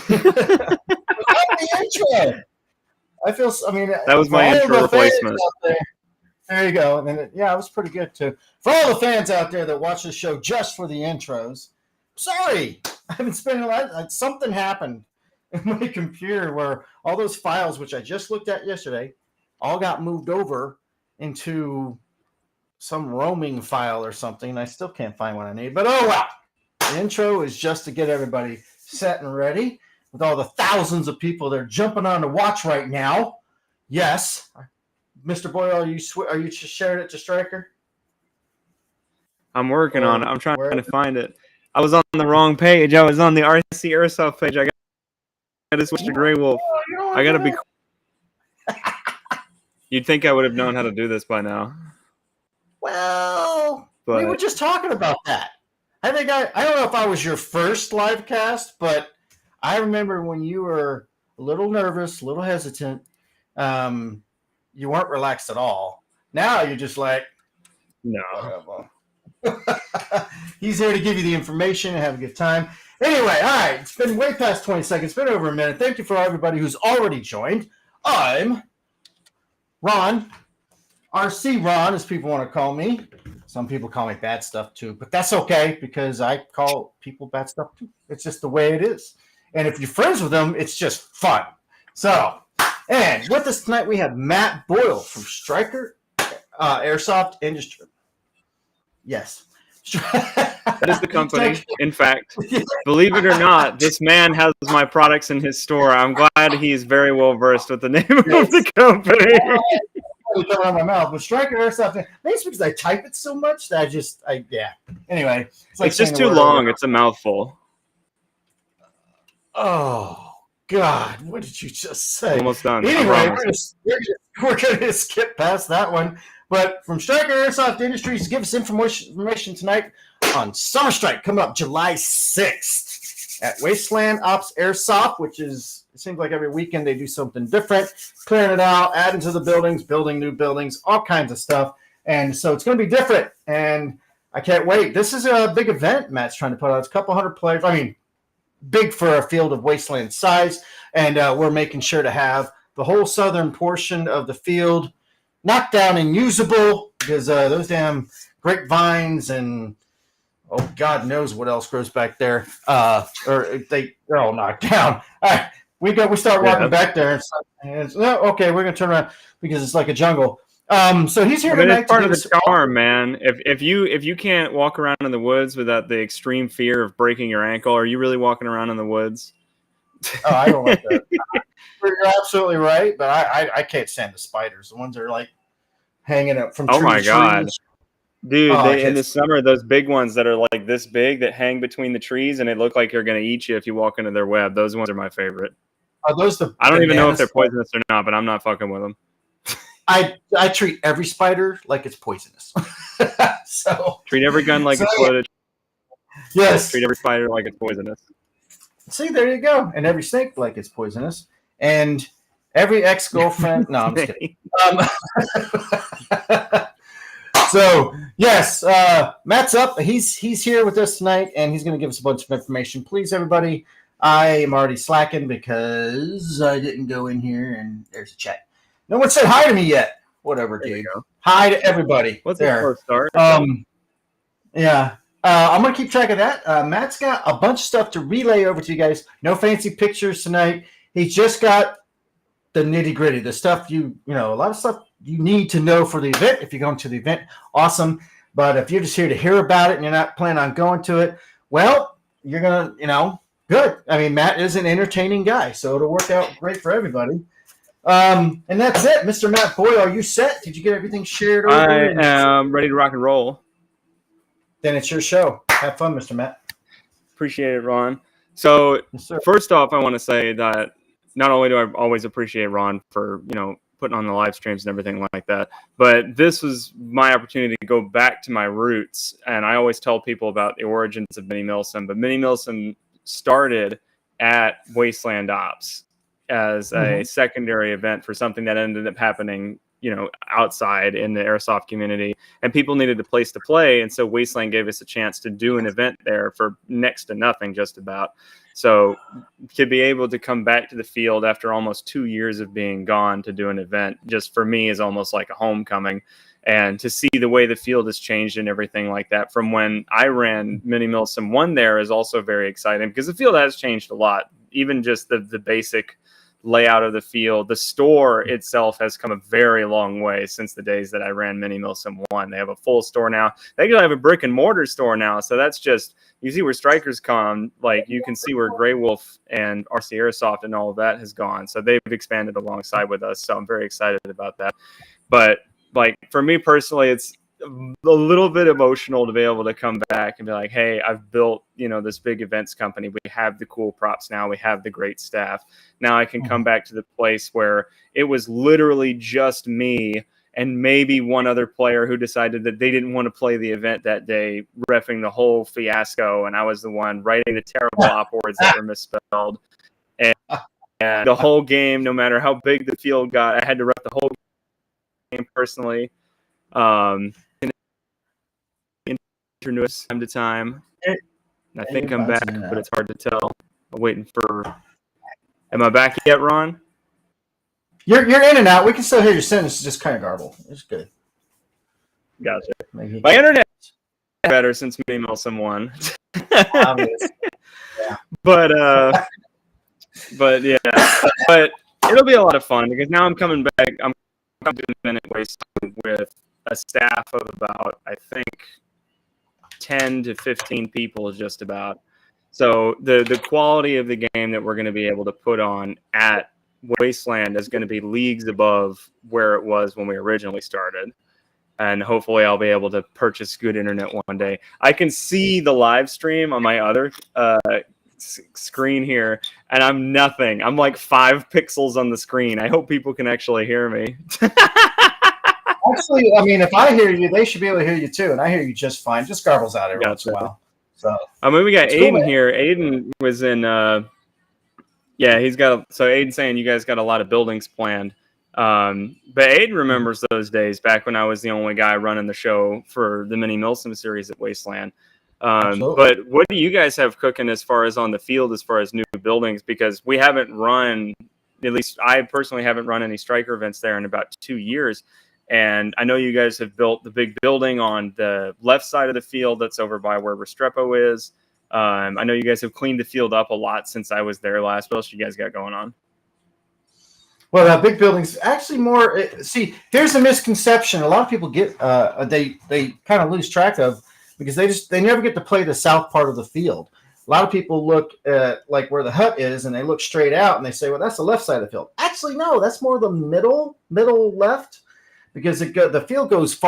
The intro. I mean, that was my intro replacement. There you go. And then it was pretty good too. For all the fans out there that watch the show just for the intros, sorry, I've been spending a lot. Something happened in my computer where all those files, which I just looked at yesterday, all got moved over into some roaming file or something. I still can't find what I need, but oh well. The intro is just to get everybody set and ready with all the thousands of people that are jumping on to watch right now. Yes. Mr. Boyle, are you sharing it to Stryker? I'm working on it. I'm trying to find it. I was on the wrong page. I was on the RC Airsoft page. I got to switch to Grey Wolf. I got to be. You'd think I would have known how to do this by now. Well, we were just talking about that. I think I don't know if I was your first live cast, but I remember when you were a little nervous, a little hesitant. You weren't relaxed at all. Now you're just like, no. He's here to give you the information and have a good time. Anyway, all right. It's been way past 20 seconds. It's been over a minute. Thank you for everybody who's already joined. I'm Ron. RC Ron, as people want to call me. Some people call me bad stuff too, but that's okay because I call people bad stuff too. It's just the way it is. And if you're friends with them, it's just fun. So, and with us tonight, we have Matt Boyle from STRYKE Airsoft Industry. Yes. That is the company. In fact, believe it or not, this man has my products in his store. I'm glad he's very well versed with the name of the company. Coming out of my mouth, but STRYKE Airsoft. Maybe it's because I type it so much that Anyway, it's just too long. It's a mouthful. Oh God, what did you just say? Almost done. Anyway, we're gonna skip past that one. But from STRYKE Airsoft Industries, give us information tonight on Summer Strike coming up July 6th at Wasteland Ops Airsoft, which is, it seems like every weekend they do something different, clearing it out, adding to the buildings, building new buildings, all kinds of stuff. And so it's going to be different. And I can't wait. This is a big event Matt's trying to put on. It's a couple hundred players. I mean, big for a field of Wasteland size. And we're making sure to have the whole southern portion of the field knocked down and usable because those damn grapevines and God knows what else grows back there. Or they're all knocked down. All right, we start walking back there and okay, we're gonna turn around because it's like a jungle. So he's here tonight. It's part of the charm, man. If you can't walk around in the woods without the extreme fear of breaking your ankle, are you really walking around in the woods? Oh, I don't like that. You're absolutely right, but I can't stand the spiders. The ones that are like hanging up from trees. Oh my God. Trees. Dude, in the summer, those big ones that are like this big that hang between the trees and they look like they're going to eat you if you walk into their web. Those ones are my favorite. Are those the I don't even know if they're poisonous or not, but I'm not fucking with them. I treat every spider like it's poisonous. So treat every gun like it's loaded. Yes. Treat every spider like it's poisonous. See, there you go. And every snake like it's poisonous. And every ex-girlfriend. No, I'm just kidding. So, yes, Matt's up. He's here with us tonight, and he's going to give us a bunch of information. Please, everybody, I am already slacking because I didn't go in here, and there's a chat. No one said hi to me yet. Whatever, dude. Hi to everybody. What's the first start? Yeah. I'm going to keep track of that. Matt's got a bunch of stuff to relay over to you guys. No fancy pictures tonight. He's just got the nitty-gritty, the stuff a lot of stuff you need to know for the event. If you're going to the event, awesome. But if you're just here to hear about it and you're not planning on going to it, well, you're going to, good. I mean, Matt is an entertaining guy, so it'll work out great for everybody. And that's it. Mr. Matt Boyle, are you set? Did you get everything shared over? I am ready to rock and roll. Then it's your show. Have fun, Mr. Matt. Appreciate it, Ron. So first off, I want to say that not only do I always appreciate Ron for, putting on the live streams and everything like that, but this was my opportunity to go back to my roots. And I always tell people about the origins of Mini Milsim, but Mini Milsim started at Wasteland Ops as a secondary event for something that ended up happening outside in the airsoft community, and people needed a place to play. And so Wasteland gave us a chance to do an event there for next to nothing, just about. So to be able to come back to the field after almost 2 years of being gone to do an event, just for me, is almost like a homecoming. And to see the way the field has changed and everything like that from when I ran Mini Milsim 1 there is also very exciting, because the field has changed a lot. Even just the basic layout of the field, the store itself has come a very long way since the days that I ran Mini Milsim 1. They have a full store now. They actually have a brick and mortar store now. So that's just, you see where Strikers come, like you can see where Grey Wolf and RC Airsoft and all of that has gone. So they've expanded alongside with us. So I'm very excited about that. But like for me personally, it's a little bit emotional to be able to come back and be like, hey, I've built, this big events company. We have the cool props now. We have the great staff. Now I can come back to the place where it was literally just me and maybe one other player who decided that they didn't want to play the event that day, reffing the whole fiasco. And I was the one writing the terrible op words that were misspelled. And the whole game, no matter how big the field got, I had to rep the whole game personally. Us time to time. I think I'm back, but it's hard to tell. I'm waiting for. Am I back yet, Ron? You're in and out. We can still hear your sentence. Just kind of garble. It's good. Gotcha. My internet is better since Mini Milsim 1. Yeah. But yeah, but it'll be a lot of fun because now I'm coming back. I'm doing Minute Waste with a staff of about, I think, 10 to 15 people just about. So the quality of the game that we're going to be able to put on at Wasteland is going to be leagues above where it was when we originally started. And hopefully I'll be able to purchase good internet one day. I can see the live stream on my other screen here, and I'm nothing. I'm like 5 pixels on the screen. I hope people can actually hear me. Actually, I mean, if I hear you, they should be able to hear you too, and I hear you just fine. Just garbles out every once in a while. So, I mean, we got Aiden here. Aiden was in. He's got. So Aiden's saying you guys got a lot of buildings planned. But Aiden remembers those days back when I was the only guy running the show for the Mini Milsim series at Wasteland. But what do you guys have cooking as far as on the field, as far as new buildings? Because we haven't run, at least I personally haven't run any Striker events there in about 2 years. And I know you guys have built the big building on the left side of the field that's over by where Restrepo is. I know you guys have cleaned the field up a lot since I was there last. What else you guys got going on? Well, that big building's actually more. See, here's a misconception. A lot of people get they kind of lose track of because they never get to play the south part of the field. A lot of people look at like where the hut is and they look straight out and they say, well, that's the left side of the field. Actually, no, that's more the middle left. Because the field goes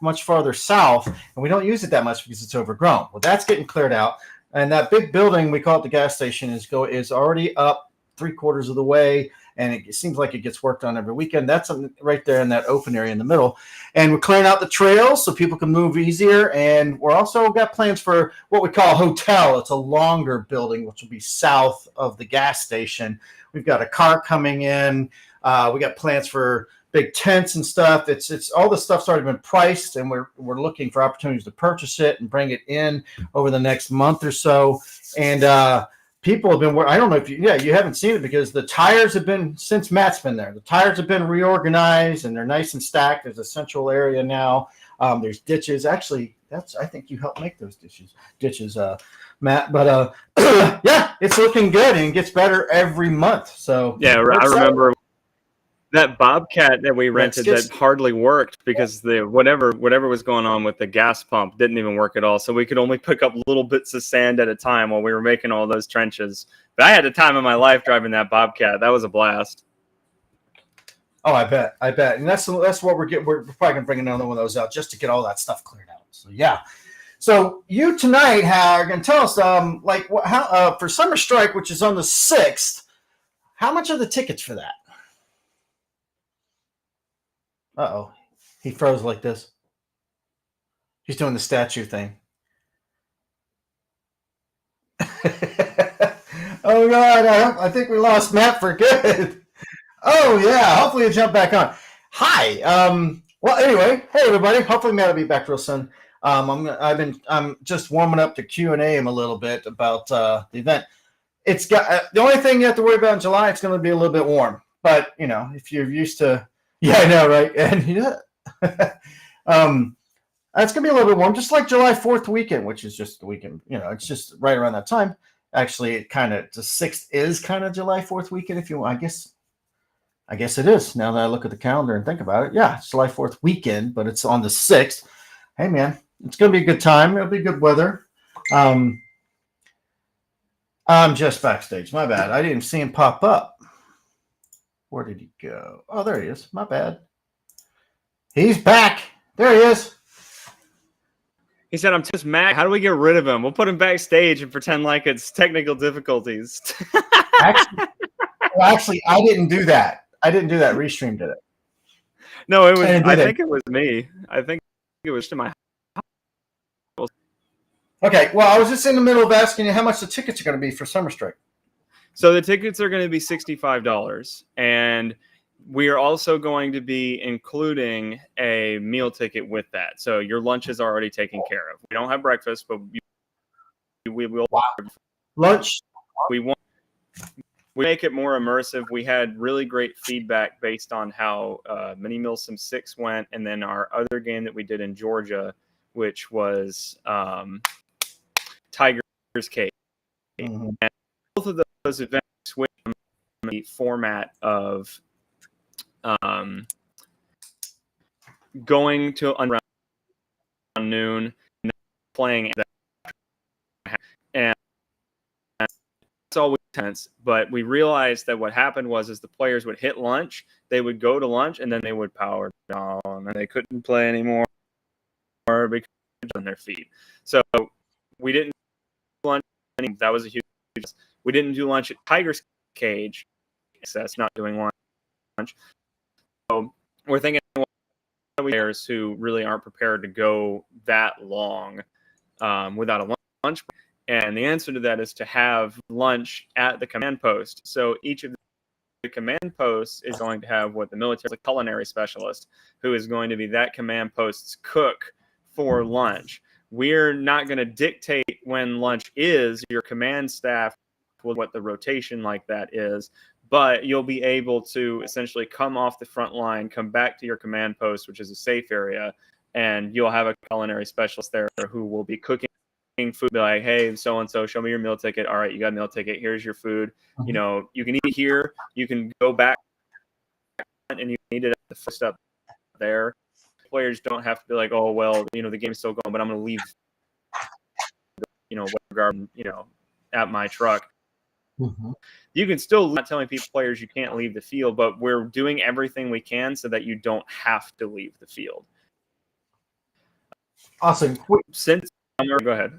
much farther south, and we don't use it that much because it's overgrown. Well, that's getting cleared out, and that big building we call it the gas station is already up 3/4 of the way, and it seems like it gets worked on every weekend. That's right there in that open area in the middle, and we're clearing out the trails so people can move easier. And we're also got plans for what we call a hotel. It's a longer building, which will be south of the gas station. We've got a car coming in. We got plans for big tents and stuff. It's all the stuff's already been priced, and we're looking for opportunities to purchase it and bring it in over the next month or so. And people have been. I don't know if you haven't seen it because the tires have been, since Matt's been there. The tires have been reorganized and they're nice and stacked. There's a central area now. There's ditches. Actually, I think you helped make those ditches, Matt. But yeah, it's looking good and it gets better every month. So yeah, I remember. That Bobcat that we rented that hardly worked because the whatever was going on with the gas pump didn't even work at all. So we could only pick up little bits of sand at a time while we were making all those trenches. But I had the time of my life driving that Bobcat. That was a blast. Oh, I bet. And that's what we're getting. We're probably gonna bring another one of those out just to get all that stuff cleared out. So yeah. So you tonight are gonna tell us how for Summer Strike, which is on the 6th. How much are the tickets for that? Uh-oh. He froze like this. He's doing the statue thing. Oh, God. I think we lost Matt for good. Oh, yeah. Hopefully he'll jump back on. Hi. Well, anyway, hey everybody. Hopefully, Matt will be back real soon. I'm just warming up to Q&A him a little bit about the event. It's got the only thing you have to worry about in July. It's going to be a little bit warm, but if you're used to, yeah, I know, right? And it's going to be a little bit warm, just like July 4th weekend, which is just the weekend. It's just right around that time. Actually, the 6th is kind of July 4th weekend. If you, I guess it is. Now that I look at the calendar and think about it, yeah, it's July 4th weekend, but it's on the 6th. Hey, man, it's going to be a good time. It'll be good weather. I'm just backstage. My bad. I didn't see him pop up. Where did he go? Oh, there he is. My bad. He's back. There he is. He said, I'm just mad. How do we get rid of him? We'll put him backstage and pretend like it's technical difficulties. Actually, I didn't do that. Restream did it. No, it was. I think it was me. I think it was to my house. Okay, well, I was just in the middle of asking you how much the tickets are going to be for Summer Strike. So the tickets are going to be $65, and we are also going to be including a meal ticket with that. So your lunch is already taken care of. We don't have breakfast, but we will. Wow. Lunch. We make it more immersive. We had really great feedback based on how Mini Mill Sim 6 went, and then our other game that we did in Georgia, which was Tiger's Cage. Mm-hmm. And both of those events switch from the format of going to around noon and playing and it's always tense, but we realized that what happened was the players would hit lunch, they would go to lunch, and then they would power down, and they couldn't play anymore because on their feet. So we didn't do lunch. That was a huge. We didn't do lunch at Tiger's Cage. That's not doing lunch. So we're thinking players who really aren't prepared to go that long without a lunch break. And the answer to that is to have lunch at the command post. So each of the command posts is going to have what the military, a culinary specialist, who is going to be that command post's cook for lunch. We're not going to dictate when lunch is. Your command staff will what the rotation like that is, but you'll be able to essentially come off the front line, come back to your command post, which is a safe area, and you'll have a culinary specialist there who will be cooking food, be like, hey, so-and-so, show me your meal ticket. All right, you got a meal ticket. Here's your food. Mm-hmm. You can eat here. You can go back and you need it at the first up there. Players don't have to be like, oh, well, the game's still going, but I'm going to leave, at my truck. Mm-hmm. You can still not telling players you can't leave the field, but we're doing everything we can so that you don't have to leave the field. Awesome. Go ahead.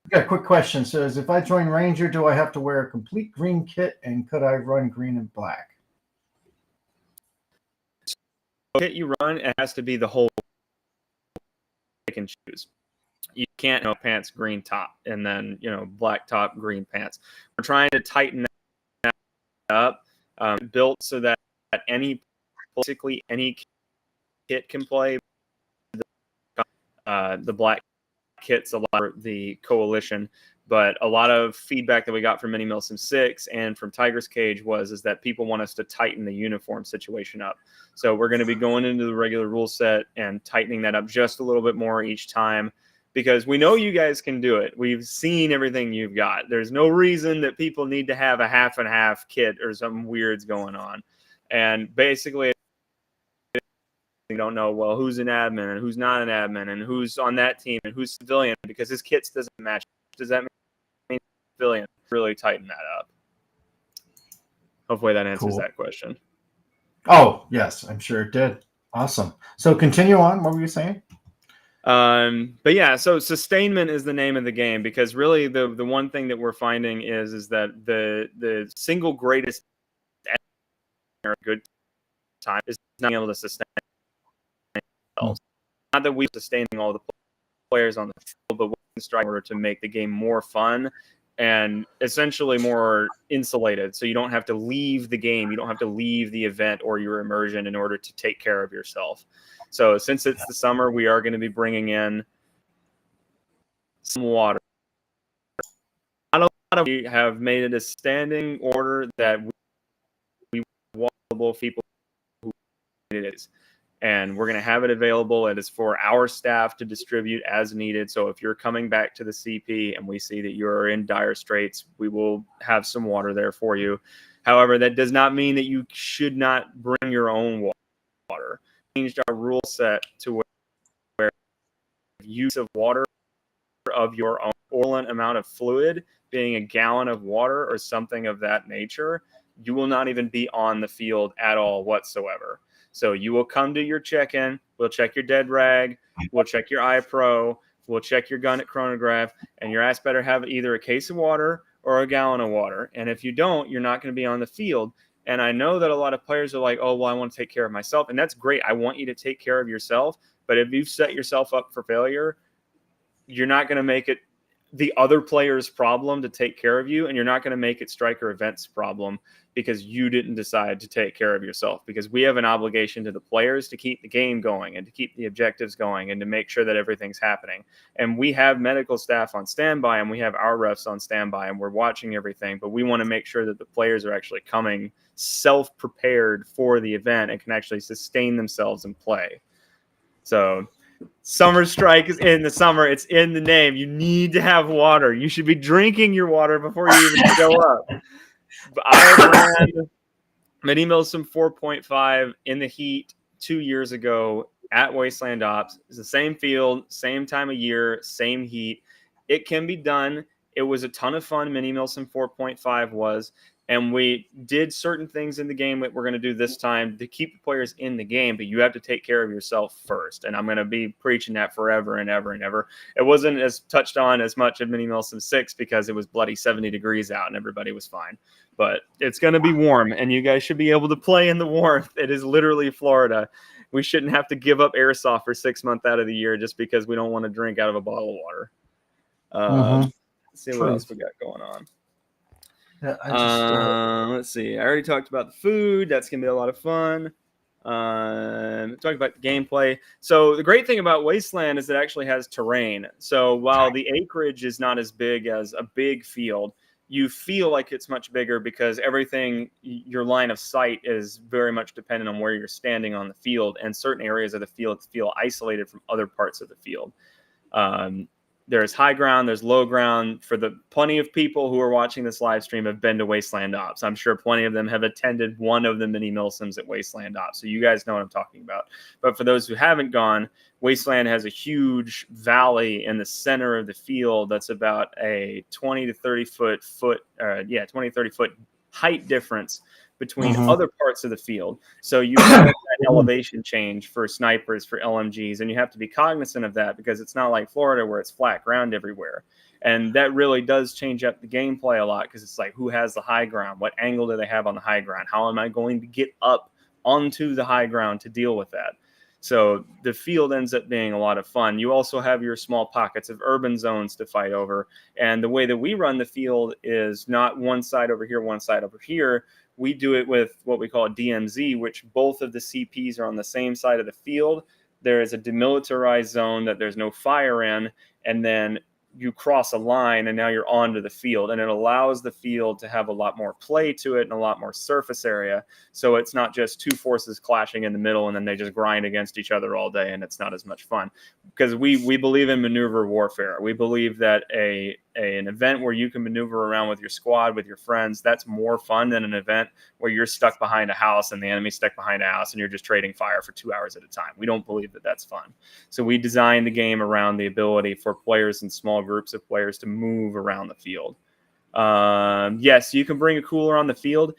Got a quick question. Says, if I join Ranger, do I have to wear a complete green kit, and could I run green and black? Kit you run, it has to be the whole pick and choose. You can't pants green top and then black top green pants. We're trying to tighten that up, built so that basically any kit can play. The black kit's a lot of the coalition, but a lot of feedback that we got from Mini Mill Sim 6 and from Tiger's Cage is that people want us to tighten the uniform situation up. So we're going to be going into the regular rule set and tightening that up just a little bit more each time, because we know you guys can do it. We've seen everything you've got. There's no reason that people need to have a half and half kit or something weird's going on. And basically, you don't know, well, who's an admin and who's not an admin and who's on that team and who's civilian, because his kits doesn't match. Does that mean civilian? Really tighten that up. Hopefully that answers that question. Oh, yes, I'm sure it did. Awesome. So continue on. What were you saying? But yeah, so sustainment is the name of the game, because really the one thing that we're finding is that the single greatest good time is not able to sustain themselves. Not that we're sustaining all the players on the field, but we're in STRYKE in order to make the game more fun and essentially more insulated. So you don't have to leave the game. You don't have to leave the event or your immersion in order to take care of yourself. So since it's the summer, we are going to be bringing in some water. We have made it a standing order that we want people who it is. And we're going to have it available. It is for our staff to distribute as needed. So if you're coming back to the CP and we see that you're in dire straits, we will have some water there for you. However, that does not mean that you should not bring your own water. We changed our rule set to where use of water of your own equivalent amount of fluid, being a gallon of water or something of that nature, you will not even be on the field at all whatsoever. So you will come to your check-in, we'll check your dead rag, we'll check your iPro, we'll check your gun at chronograph, and your ass better have either a case of water or a gallon of water. And if you don't, you're not going to be on the field. And I know that a lot of players are like, oh, well, I want to take care of myself. And that's great. I want you to take care of yourself. But if you've set yourself up for failure, you're not going to make it the other player's problem to take care of you, and you're not going to make it Striker Events' problem because you didn't decide to take care of yourself, because we have an obligation to the players to keep the game going and to keep the objectives going and to make sure that everything's happening. And we have medical staff on standby and we have our refs on standby and we're watching everything, but we want to make sure that the players are actually coming self-prepared for the event and can actually sustain themselves and play. So Summer Strike is in the summer. It's in the name. You need to have water. You should be drinking your water before you even show up. But I ran Mini Milsim 4.5 in the heat 2 years ago at Wasteland Ops. It's the same field, same time of year, same heat. It can be done. It was a ton of fun. Mini Milsim 4.5 was. And we did certain things in the game that we're going to do this time to keep the players in the game, but you have to take care of yourself first. And I'm going to be preaching that forever and ever and ever. It wasn't as touched on as much in Mini Milsim 6 because it was bloody 70 degrees out and everybody was fine. But it's going to be warm, and you guys should be able to play in the warmth. It is literally Florida. We shouldn't have to give up airsoft for 6 months out of the year just because we don't want to drink out of a bottle of water. Let's see what else we got going on. Yeah, let's see. I already talked about the food. That's going to be a lot of fun. Talking about the gameplay. So the great thing about Wasteland is it actually has terrain. So while the acreage is not as big as a big field, you feel like it's much bigger because everything, your line of sight is very much dependent on where you're standing on the field, and certain areas of the field feel isolated from other parts of the field. There's high ground, there's low ground. For the plenty of people who are watching this live stream have been to Wasteland Ops. I'm sure plenty of them have attended one of the mini Milsims at Wasteland Ops. So you guys know what I'm talking about. But for those who haven't gone, Wasteland has a huge valley in the center of the field that's about a 20 to 30 foot height difference between other parts of the field. So you have that elevation change for snipers, for LMGs, and you have to be cognizant of that because it's not like Florida where it's flat ground everywhere. And that really does change up the gameplay a lot because it's like, who has the high ground? What angle do they have on the high ground? How am I going to get up onto the high ground to deal with that? So the field ends up being a lot of fun. You also have your small pockets of urban zones to fight over. And the way that we run the field is not one side over here, one side over here. We do it with what we call a DMZ, which both of the CPs are on the same side of the field. There is a demilitarized zone that there's no fire in, and then you cross a line and now you're onto the field, and it allows the field to have a lot more play to it and a lot more surface area. So it's not just two forces clashing in the middle and then they just grind against each other all day and it's not as much fun, because we believe in maneuver warfare. We believe that an event where you can maneuver around with your squad, with your friends, that's more fun than an event where you're stuck behind a house and the enemy's stuck behind a house and you're just trading fire for 2 hours at a time. We don't believe that that's fun. So we designed the game around the ability for players and small groups of players to move around the field. Yes, you can bring a cooler on the field.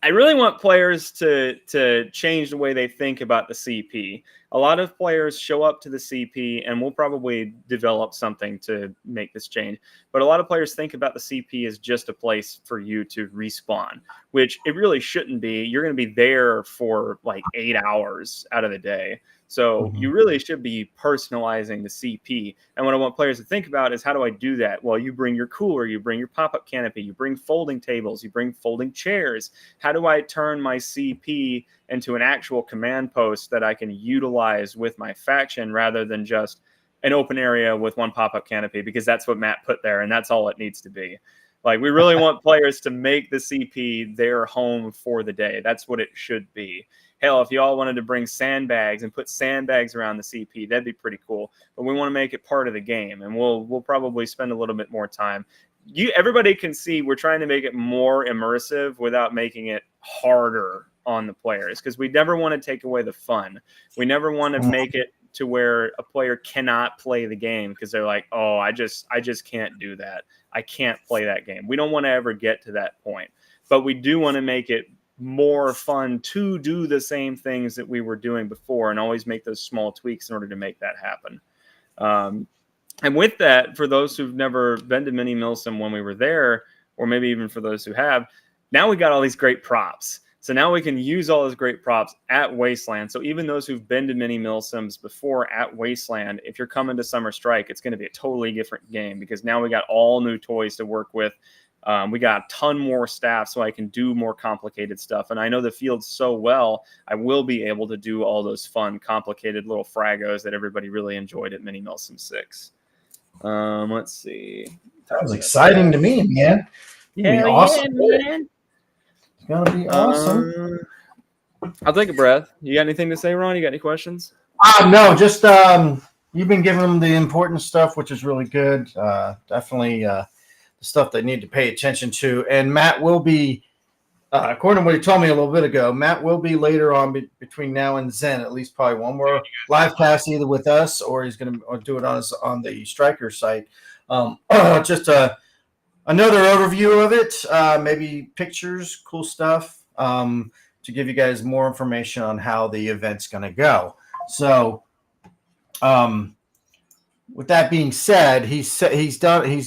I really want players to change the way they think about the CP. A lot of players show up to the CP, and we'll probably develop something to make this change. But a lot of players think about the CP as just a place for you to respawn, which it really shouldn't be. You're going to be there for like 8 hours out of the day. So you really should be personalizing the CP. And what I want players to think about is, how do I do that? Well, you bring your cooler, you bring your pop-up canopy, you bring folding tables, you bring folding chairs. How do I turn my CP into an actual command post that I can utilize with my faction rather than just an open area with one pop-up canopy? Because that's what Matt put there, and that's all it needs to be. Like, we really want players to make the CP their home for the day. That's what it should be. Hell, if you all wanted to bring sandbags and put sandbags around the CP, that'd be pretty cool. But we want to make it part of the game, and we'll probably spend a little bit more time. Everybody can see we're trying to make it more immersive without making it harder on the players, because we never want to take away the fun. We never want to make it to where a player cannot play the game because they're like, oh, I just can't do that. I can't play that game. We don't want to ever get to that point. But we do want to make it more fun to do the same things that we were doing before, and always make those small tweaks in order to make that happen. And with that, for those who've never been to Mini Milsim when we were there, or maybe even for those who have, now we got all these great props. So now we can use all those great props at Wasteland. So even those who've been to Mini Milsims before at Wasteland, if you're coming to Summer Strike, it's going to be a totally different game, because now we got all new toys to work with. We got a ton more staff, so I can do more complicated stuff. And I know the field so well, I will be able to do all those fun, complicated little fragos that everybody really enjoyed at Mini Milsim 6. Let's see. Sounds exciting to me, man. Yeah, awesome. Yeah, man. It's gonna be awesome. I'll take a breath. You got anything to say, Ron? You got any questions? No, just you've been giving them the important stuff, which is really good. Definitely the stuff they need to pay attention to. And Matt will be, according to what he told me a little bit ago, Matt will be later on between now and Zen, at least probably one more live cast either with us, or he's going to do it on the Striker site. Just another overview of it, maybe pictures, cool stuff, to give you guys more information on how the event's going to go. So, with that being said, he's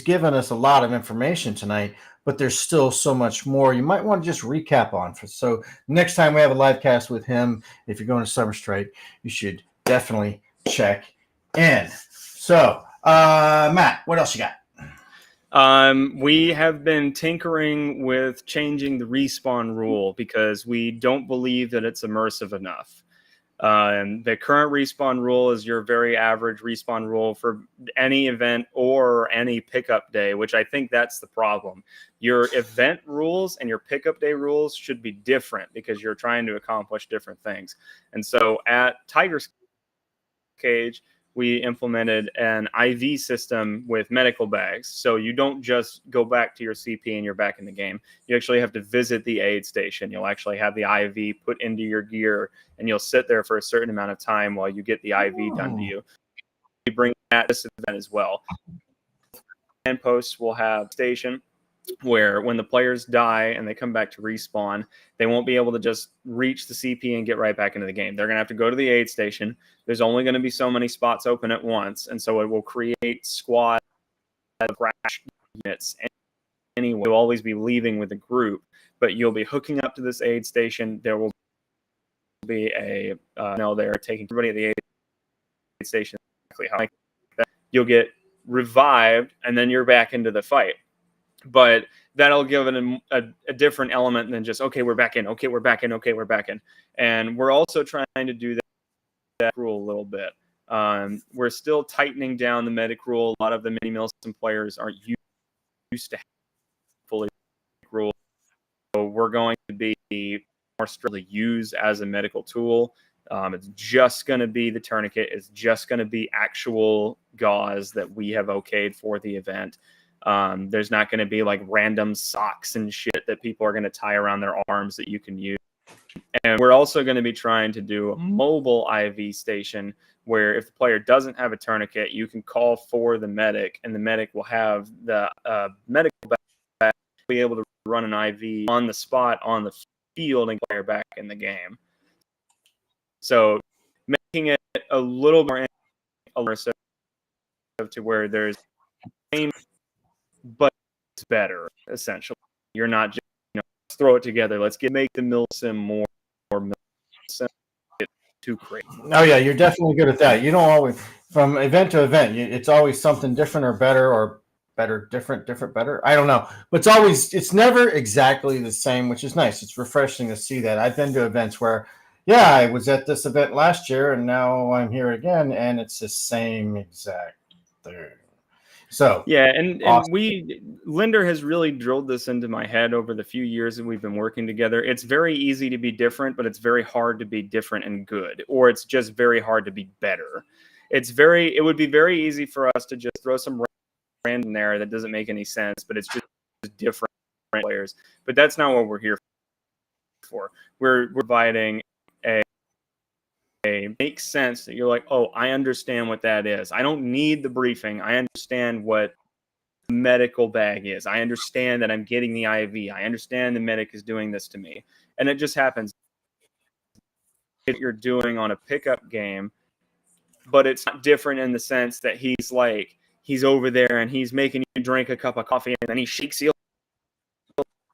given us a lot of information tonight, but there's still so much more you might want to just recap on. So next time we have a live cast with him, if you're going to Summer Strike, you should definitely check in. So, Matt, what else you got? We have been tinkering with changing the respawn rule because we don't believe that it's immersive enough. The current respawn rule is your very average respawn rule for any event or any pickup day, which I think that's the problem. Your event rules and your pickup day rules should be different because you're trying to accomplish different things. And so at Tiger's Cage, we implemented an IV system with medical bags. So you don't just go back to your CP and you're back in the game. You actually have to visit the aid station. You'll actually have the IV put into your gear, and you'll sit there for a certain amount of time while you get the IV done to you. We bring that to this event as well. And posts will have a station where when the players die and they come back to respawn, they won't be able to just reach the CP and get right back into the game. They're going to have to go to the aid station. There's only going to be so many spots open at once, and so it will create squad crash units. Anyway, you'll always be leaving with a group, but you'll be hooking up to this aid station. There will be a they're taking everybody at the aid station. You'll get revived, and then you're back into the fight. But that'll give it a different element than just, okay, we're back in, okay, we're back in, okay, we're back in. And we're also trying to do that rule a little bit. We're still tightening down the medic rule. A lot of the Mini Milsim players aren't used to fully rule. So we're going to be more strictly used as a medical tool. It's just going to be the tourniquet. It's just going to be actual gauze that we have okayed for the event. There's not going to be like random socks and shit that people are going to tie around their arms that you can use. And we're also going to be trying to do a mobile IV station where if the player doesn't have a tourniquet, you can call for the medic, and the medic will have the medical bag, be able to run an IV on the spot on the field and get the player back in the game. So making it a little more immersive to where there's but it's better, essentially. You're not just, throw it together. Let's make the Milsim more Milsim. too crazy. Oh yeah, you're definitely good at that. You don't always from event to event. It's always something different or better or better, different, better. I don't know, but it's never exactly the same, which is nice. It's refreshing to see that. I've been to events where, yeah, I was at this event last year and now I'm here again, and it's the same exact thing. So yeah, and awesome. Linder has really drilled this into my head over the few years that we've been working together. It's very easy to be different, but it's very hard to be different and good, or it's just very hard to be better. It would be very easy for us to just throw some random there that doesn't make any sense, but it's just different players. But that's not what we're here for. We're providing a makes sense that you're like, oh, I understand what that is. I don't need the briefing. I understand what the medical bag is. I understand that I'm getting the IV. I understand the medic is doing this to me. And it just happens that you're doing on a pickup game, but it's not different in the sense that he's over there and he's making you drink a cup of coffee and then he shakes you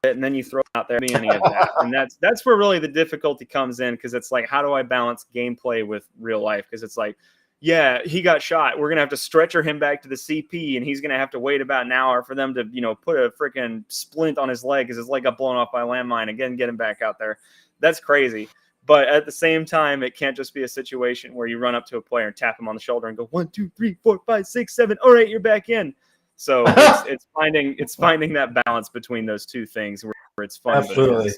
and then you throw it out there, any of that. And that's where really the difficulty comes in, because it's like, how do I balance gameplay with real life? Because it's like, yeah, he got shot. We're going to have to stretcher him back to the CP, and he's going to have to wait about an hour for them to, put a freaking splint on his leg because his leg got blown off by a landmine. Again, get him back out there. That's crazy. But at the same time, it can't just be a situation where you run up to a player and tap him on the shoulder and go 1, 2, 3, 4, 5, 6, 7. All right, you're back in. So it's finding that balance between those two things where it's fun. Absolutely.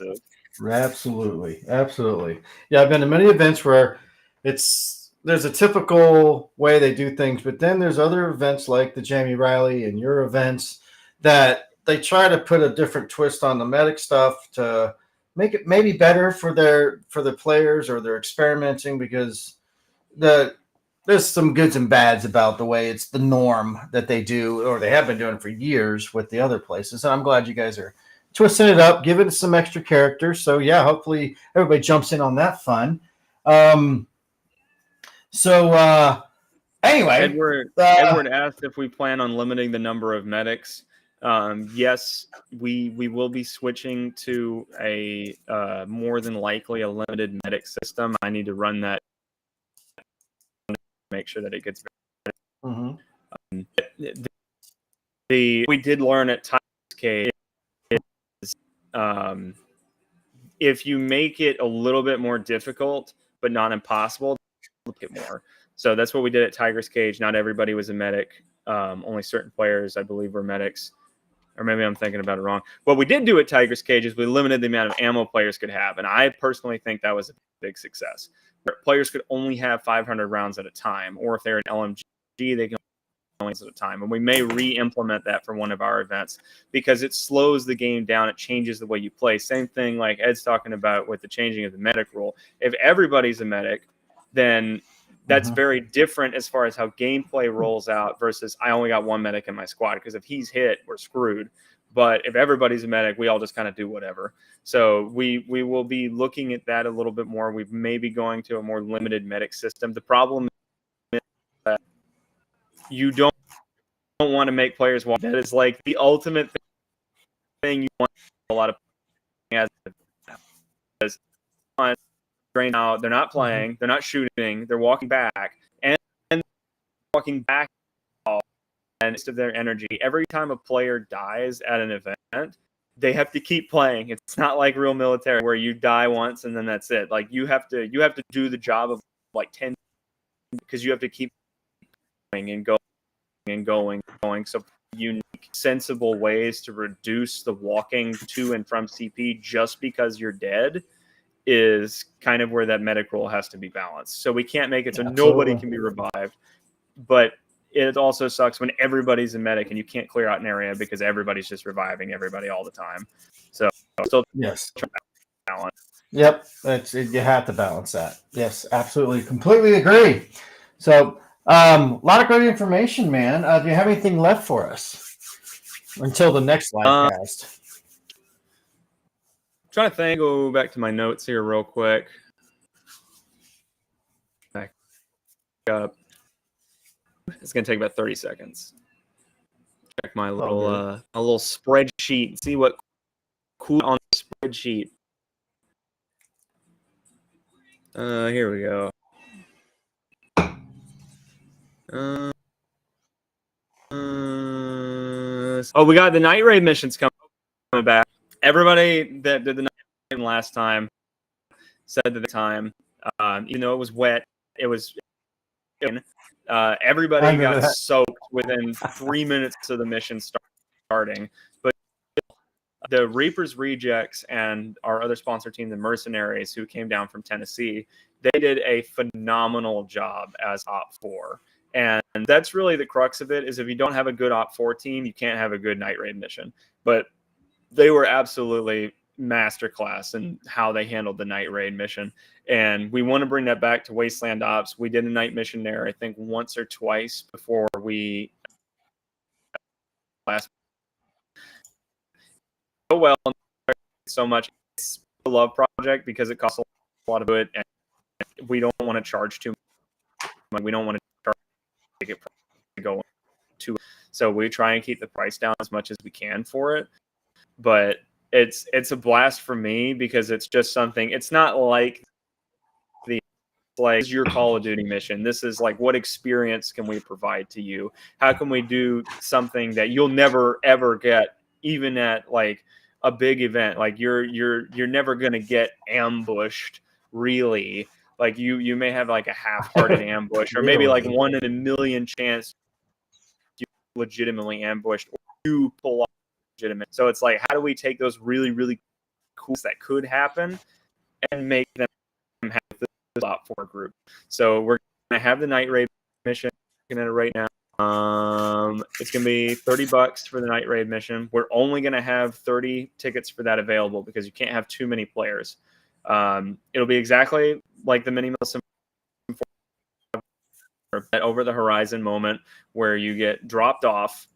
Absolutely. Yeah, I've been to many events where there's a typical way they do things, but then there's other events like the Jamie Riley and your events that they try to put a different twist on the medic stuff to make it maybe better for the players, or they're experimenting, because there's some goods and bads about the way it's the norm that they do, or they have been doing for years with the other places. And I'm glad you guys are twisting it up, giving it some extra character. So yeah, hopefully everybody jumps in on that fun. Anyway, Edward asked if we plan on limiting the number of medics. Yes, we will be switching to a more than likely a limited medic system. I need to run that, make sure that it gets. Mm-hmm. We did learn at Tiger's Cage is if you make it a little bit more difficult but not impossible, look at more. So that's what we did at Tiger's Cage. Not everybody was a medic. Only certain players, I believe, were medics. Or maybe I'm thinking about it wrong. What we did do at Tiger's Cage is we limited the amount of ammo players could have. And I personally think that was a big success. Where players could only have 500 rounds at a time. Or if they're an LMG, they can only at a time. And we may re-implement that for one of our events, because it slows the game down. It changes the way you play. Same thing like Ed's talking about with the changing of the medic rule. If everybody's a medic, then that's very different as far as how gameplay rolls out versus I only got one medic in my squad, because if he's hit, we're screwed. But if everybody's a medic, we all just kind of do whatever. So we will be looking at that a little bit more. We may be going to a more limited medic system. The problem is that you don't want to make players walk. That is like the ultimate thing you want a lot of as drain out. They're not playing. They're not shooting. They're walking back and walking back and of their energy. Every time a player dies at an event, they have to keep playing. It's not like real military where you die once and then that's it. Like you have to do the job of like 10, because you have to keep going and going and going. So unique, sensible ways to reduce the walking to and from CP just because you're dead is kind of where that medic role has to be balanced. So we can't make it so nobody can be revived, but it also sucks when everybody's a medic and you can't clear out an area because everybody's just reviving everybody all the time. So still yes, balance. Yep, you have to balance that. Yes, absolutely, completely agree. So a lot of great information, man. Do you have anything left for us until the next live cast? Trying to think. Go back to my notes here real quick. Back up. It's gonna take about 30 seconds. Check my little a little spreadsheet. See what cool on the spreadsheet. Here we go. We got the night raid missions coming back. Everybody that did the night raid last time said at the time, even though it was wet, it was. Everybody got soaked within 3 minutes of the mission starting. But the Reapers Rejects and our other sponsor team, the Mercenaries, who came down from Tennessee, they did a phenomenal job as Op 4. And that's really the crux of it, is if you don't have a good Op 4 team, you can't have a good night raid mission. But they were absolutely masterclass in how they handled the night raid mission. And we want to bring that back to Wasteland Ops. We did a night mission there, I think, once or twice before we last. So well, so much. It's a love project because it costs a lot of it, and we don't want to charge too much. We don't want to charge ticket to go to. So we try and keep the price down as much as we can for it. But it's a blast for me because it's just something. It's not like your Call of Duty mission. This is like, what experience can we provide to you? How can we do something that you'll never ever get, even at like a big event? Like you're never gonna get ambushed, really. Like you may have like a half-hearted ambush, or maybe like 1 in a million chance you legitimately ambushed, or you pull off legitimate. So it's like, how do we take those really, really cool that could happen and make them have the Op 4 group? So we're gonna have the night raid mission. Looking at it right now. It's gonna be $30 for the night raid mission. We're only gonna have 30 tickets for that available because you can't have too many players. It'll be exactly like the mini Sim, that over the horizon moment where you get dropped off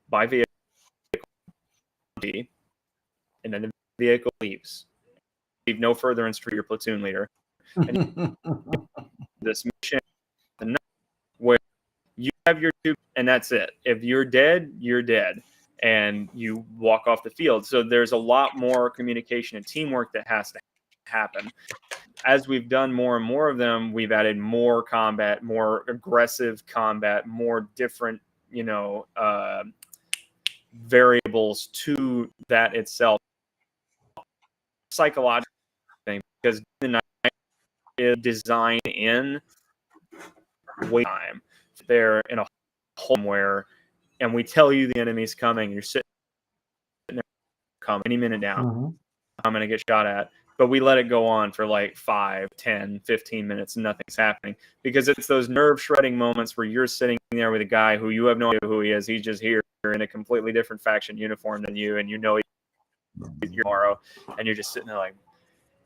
by vehicle and then the vehicle leaves. Leave no further instruction to your platoon leader. And this mission where you have your two, and that's it. If you're dead, you're dead, and you walk off the field. So there's a lot more communication and teamwork that has to happen. As we've done more and more of them, we've added more combat, more aggressive combat, more different, variables to that itself. Psychological thing, because the night is designed in wait time. They're in a home where, and we tell you the enemy's coming, you're sitting there, come any minute now. Mm-hmm. I'm going to get shot at. But we let it go on for like 5, 10, 15 minutes and nothing's happening, because it's those nerve-shredding moments where you're sitting there with a guy who you have no idea who he is. He's just here in a completely different faction uniform than you, and you know he's tomorrow, and you're just sitting there like,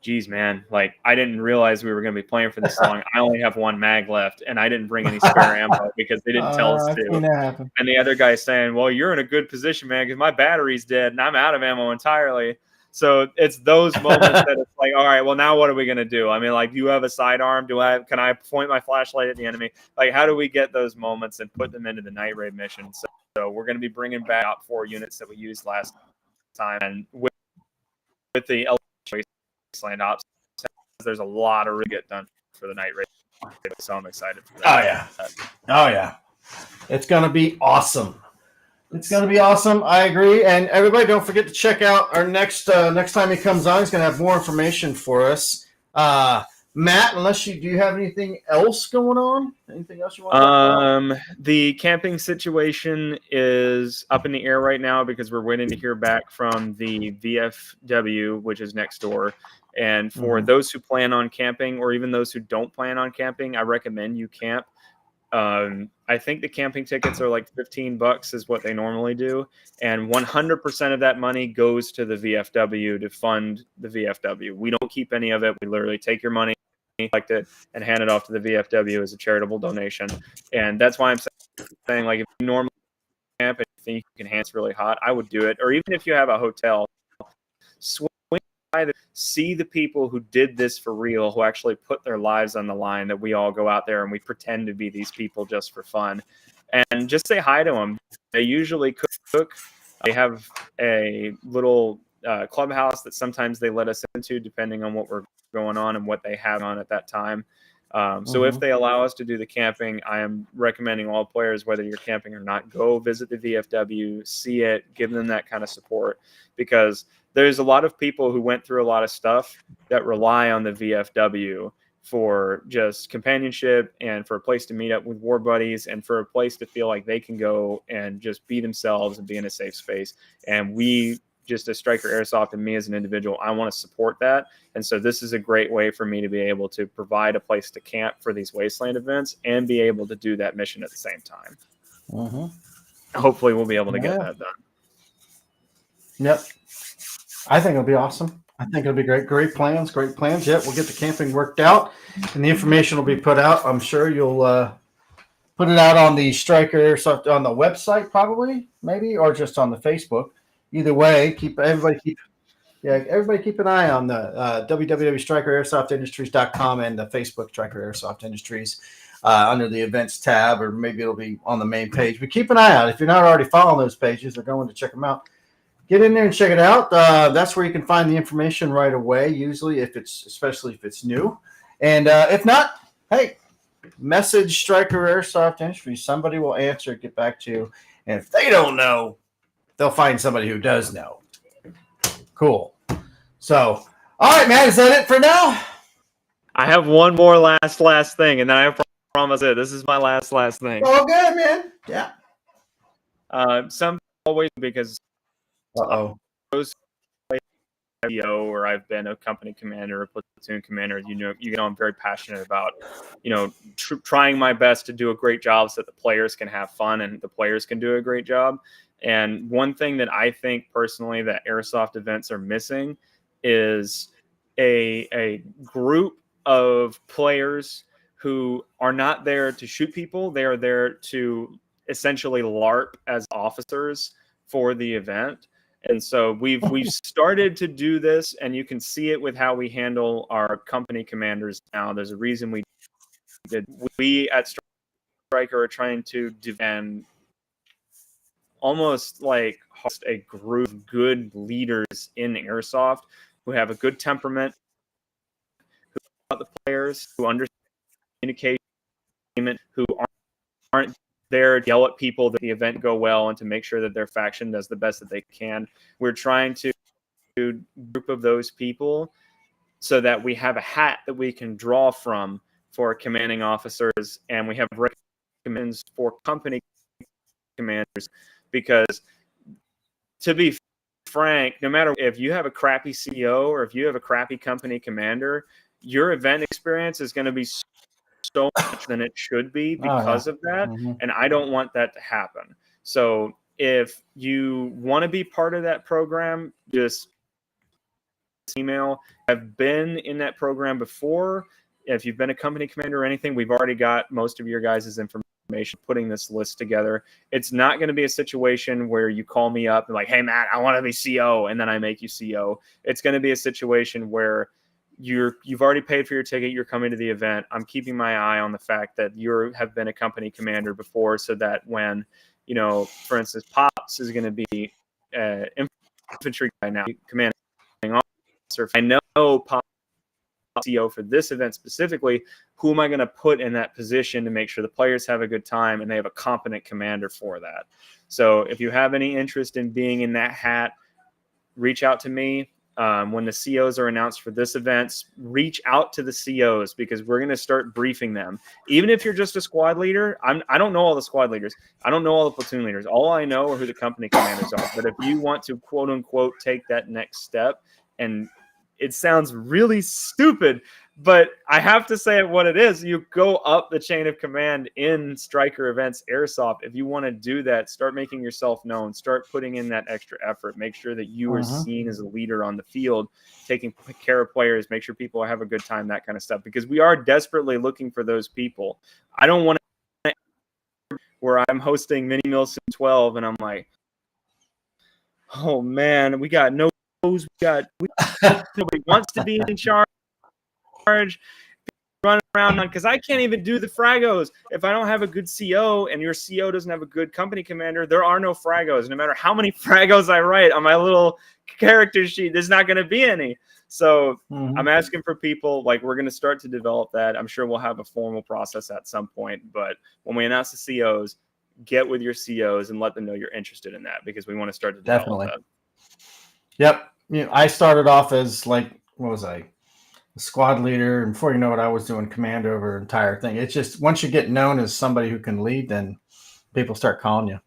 geez, man, like, I didn't realize we were going to be playing for this long. I only have 1 mag left, and I didn't bring any spare ammo because they didn't tell us to. And the other guy's saying, well, you're in a good position, man, because my battery's dead, and I'm out of ammo entirely. So it's those moments that it's like, all right, well, now what are we going to do? I mean, like, do you have a sidearm? Can I point my flashlight at the enemy? Like, how do we get those moments and put them into the night raid mission? So we're going to be bringing back Op 4 units that we used last time. And with the Wasteland Ops, there's a lot of really get done for the night raid. So I'm excited for that. Oh, yeah. It's going to be awesome. It's going to be awesome. I agree. And everybody, don't forget to check out our next time he comes on. He's going to have more information for us. Matt, do you have anything else going on? Anything else you want to talk about? The camping situation is up in the air right now because we're waiting to hear back from the VFW, which is next door. And for those who plan on camping, or even those who don't plan on camping, I recommend you camp. I think the camping tickets are like $15 is what they normally do. And 100% of that money goes to the VFW to fund the VFW. We don't keep any of it. We literally take your money, collect it, and hand it off to the VFW as a charitable donation. And that's why I'm saying, like, if you normally camp and you think you can handle really hot, I would do it. Or even if you have a hotel, swing by, see the people who did this for real, who actually put their lives on the line, that we all go out there and we pretend to be these people just for fun, and just say hi to them. They usually cook. They have a little clubhouse that sometimes they let us into depending on what we're going on and what they have on at that time. So if they allow us to do the camping, I am recommending all players, whether you're camping or not, go visit the VFW, see it, give them that kind of support, because there's a lot of people who went through a lot of stuff that rely on the VFW for just companionship and for a place to meet up with war buddies and for a place to feel like they can go and just be themselves and be in a safe space. And we, just as Stryker Airsoft and me as an individual, I want to support that. And so this is a great way for me to be able to provide a place to camp for these Wasteland events and be able to do that mission at the same time. Hopefully we'll be able to get that done. Yep. I think it'll be awesome. I think it'll be great. Great plans. Yep. We'll get the camping worked out and the information will be put out. I'm sure you'll put it out on the Stryker Airsoft on the website, probably, maybe, or just on the Facebook. Either way, everybody keep an eye on the www.strykerairsoftindustries.com and the Facebook Stryker Airsoft Industries under the events tab, or maybe it'll be on the main page. But keep an eye out. If you're not already following those pages or going to check them out, get in there and check it out. That's where you can find the information right away, usually, especially if it's new. And if not, hey, message Stryker Airsoft Industries. Somebody will answer, get back to you. And if they don't know, they'll find somebody who does know. Cool. So, all right, man, is that it for now? I have one more last thing, and then I promise it. This is my last thing. Oh, good, man. Yeah. Some always, because those or I've been a company commander, a platoon commander. You know, I'm very passionate about, trying my best to do a great job so that the players can have fun and the players can do a great job. And one thing that I think personally that airsoft events are missing is a group of players who are not there to shoot people. They are there to essentially LARP as officers for the event. And so we've started to do this, and you can see it with how we handle our company commanders now. There's a reason we did. We at Stryker are trying to defend almost like host a group of good leaders in airsoft who have a good temperament, who about the players, who understand communication, who aren't there to yell at people that the event go well and to make sure that their faction does the best that they can. We're trying to do a group of those people so that we have a hat that we can draw from for commanding officers, and we have recommendations for company commanders. Because to be frank, no matter if you have a crappy CEO or if you have a crappy company commander, your event experience is going to be so much than it should be because of that. And I don't want that to happen. So if you want to be part of that program, just email. I've been in that program before. If you've been a company commander or anything, we've already got most of your guys' information putting this list together. It's not going to be a situation where you call me up and like, hey, Matt, I want to be CO, and then I make you CO. It's going to be a situation where you've already paid for your ticket. You're coming to the event. I'm keeping my eye on the fact that you have been a company commander before, so that when, for instance, Pops is going to be infantry guy now, commanding officer. I know Pops CO for this event specifically. Who am I going to put in that position to make sure the players have a good time and they have a competent commander for that? So if you have any interest in being in that hat, reach out to me. When the COs are announced for this event, reach out to the COs, because we're going to start briefing them. Even if you're just a squad leader, I don't know all the squad leaders. I don't know all the platoon leaders. All I know are who the company commanders are. But if you want to, quote unquote, take that next step, and it sounds really stupid, but I have to say it what it is. You go up the chain of command in Stryker Events Airsoft. If you want to do that, start making yourself known. Start putting in that extra effort. Make sure that you are seen as a leader on the field, taking care of players, make sure people have a good time, that kind of stuff. Because we are desperately looking for those people. I don't want to where I'm hosting Mini Milson 12 and I'm like, oh man, we got nobody wants to be in charge. running around because I can't even do the fragos. If I don't have a good CO and your CO doesn't have a good company commander, there are no fragos. No matter how many fragos I write on my little character sheet, there's not going to be any. So I'm asking for people, like, we're going to start to develop that. I'm sure we'll have a formal process at some point, but when we announce the COs, get with your COs and let them know you're interested in that, because we want to start to develop that. Yep. You know, I started off as, like, what was I? A squad leader, and before you know it, I was doing command over the entire thing. It's just, once you get known as somebody who can lead, then people start calling you.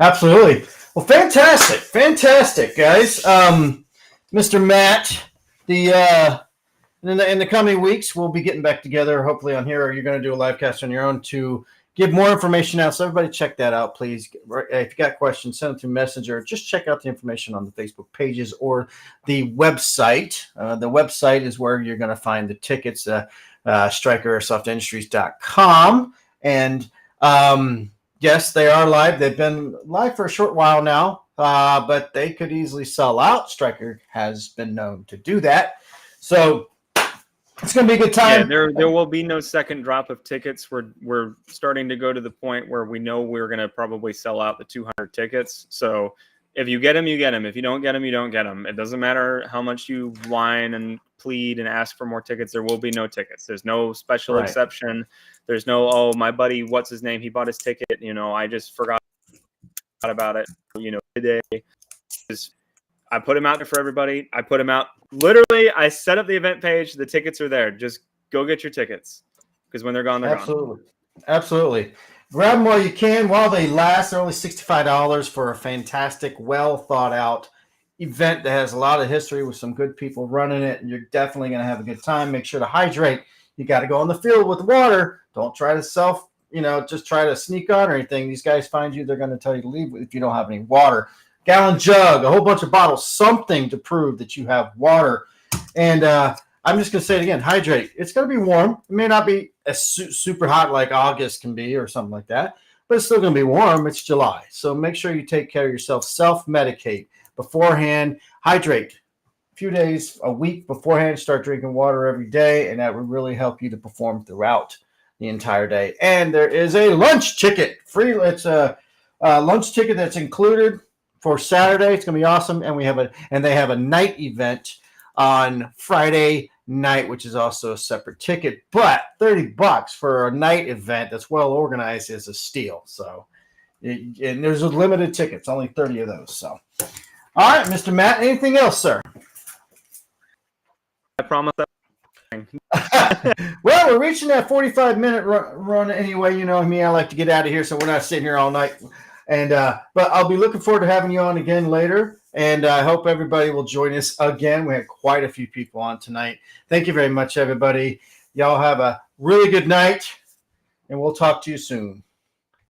Absolutely. Well, fantastic, guys. Mr. Matt, in the coming weeks, we'll be getting back together, hopefully on here, or you're going to do a live cast on your own to give more information out. So everybody check that out, please. If you got questions, send them through Messenger. Just check out the information on the Facebook pages or the website. The website is where you're going to find the tickets, STRYKE.com. And yes, they are live. They've been live for a short while now, but they could easily sell out. STRYKE has been known to do that. So it's going to be a good time. Yeah, there will be no second drop of tickets. We're starting to go to the point where we know we're going to probably sell out the 200 tickets. So if you get them, you get them. If you don't get them, you don't get them. It doesn't matter how much you whine and plead and ask for more tickets. There will be no tickets. There's no special exception. There's no, oh, my buddy, what's his name? He bought his ticket. You know, I just forgot about it. You know, today I put them out there for everybody. I put them out. Literally, I set up the event page. The tickets are there. Just go get your tickets, because when they're gone, they're gone. Absolutely. Grab them while you can, while they last. They're only $65 for a fantastic, well thought out event that has a lot of history with some good people running it, and you're definitely going to have a good time. Make sure to hydrate. You got to go on the field with water. Don't try to just try to sneak on or anything. These guys find you, they're going to tell you to leave if you don't have any water. Gallon jug, a whole bunch of bottles, something to prove that you have water. And I'm just going to say it again, hydrate. It's going to be warm. It may not be as super hot like August can be or something like that, but it's still going to be warm. It's July. So make sure you take care of yourself. Self-medicate beforehand. Hydrate. A few days, a week beforehand, start drinking water every day, and that will really help you to perform throughout the entire day. And there is a lunch ticket. Free. It's a lunch ticket that's included for Saturday. It's gonna be awesome, and they have a night event on Friday night, which is also a separate ticket. But $30 for a night event that's well organized is a steal. So, and there's a limited tickets, only 30 of those. So, all right, Mr. Matt, anything else, sir? I promise that. Well, we're reaching that 45-minute run anyway. You know me, I like to get out of here, so we're not sitting here all night. And but I'll be looking forward to having you on again later. And I hope everybody will join us again. We had quite a few people on tonight. Thank you very much, everybody. Y'all have a really good night, and we'll talk to you soon.